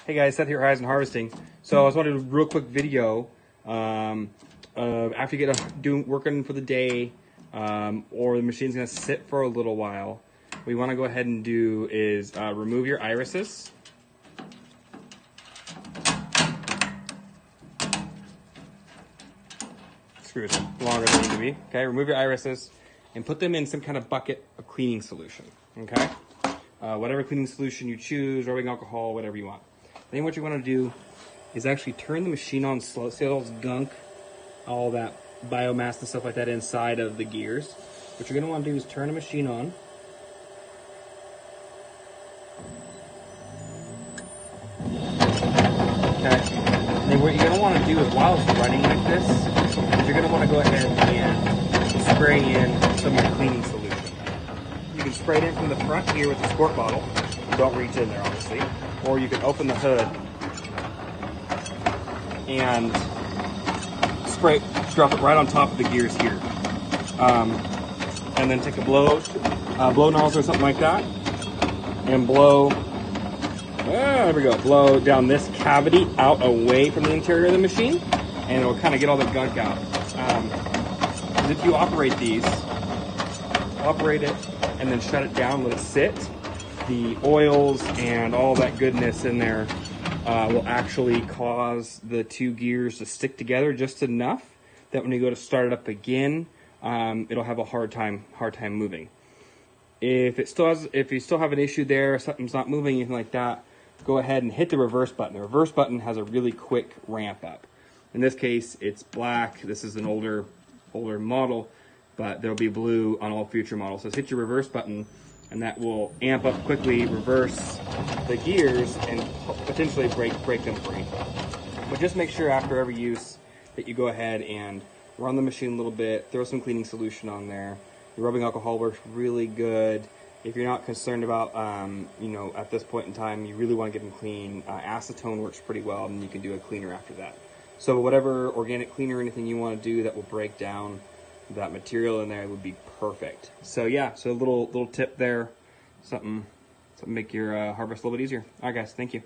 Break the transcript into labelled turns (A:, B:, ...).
A: Hey guys, Seth here, Horizon Harvesting. So I just wanted to do a real quick video after you get working for the day, or the machine's gonna sit for a little while. What you want to go ahead and do is remove your irises. Screws are longer than they need to be. Okay, remove your irises and put them in some kind of bucket of cleaning solution. Okay, whatever cleaning solution you choose, rubbing alcohol, whatever you want. Then what you want to do is actually turn the machine on slow. See all this gunk, all that biomass and stuff like that inside of the gears. What you're going to want to do is turn the machine on. Okay. And then what you're going to want to do is, while it's running like this, is you're going to want to go ahead and spray in some of your cleaning solution. You can spray it in from the front here with the squirt bottle. Don't reach in there, obviously. Or you can open the hood and spray, drop it right on top of the gears here. And then take a blow nozzle or something like that, and blow, there we go, blow down this cavity out away from the interior of the machine, and it'll kind of get all the gunk out. If you operate these, operate it and then shut it down, let it sit, the oils and all that goodness in there will actually cause the two gears to stick together just enough that when you go to start it up again, it'll have a hard time moving. If you still have an issue there, something's not moving, anything like that, go ahead and hit the reverse button. The reverse button has a really quick ramp up. In this case, it's black. This is an older model, but there'll be blue on all future models. So hit your reverse button, and that will amp up quickly, reverse the gears, and potentially break them free. But just make sure after every use that you go ahead and run the machine a little bit, throw some cleaning solution on there. The rubbing alcohol works really good. If you're not concerned about, at this point in time, you really want to get them clean, acetone works pretty well, and you can do a cleaner after that. So whatever organic cleaner or anything you want to do that will break down that material in there would be perfect. So yeah, so a little tip there, something to make your harvest a little bit easier. All right guys, thank you.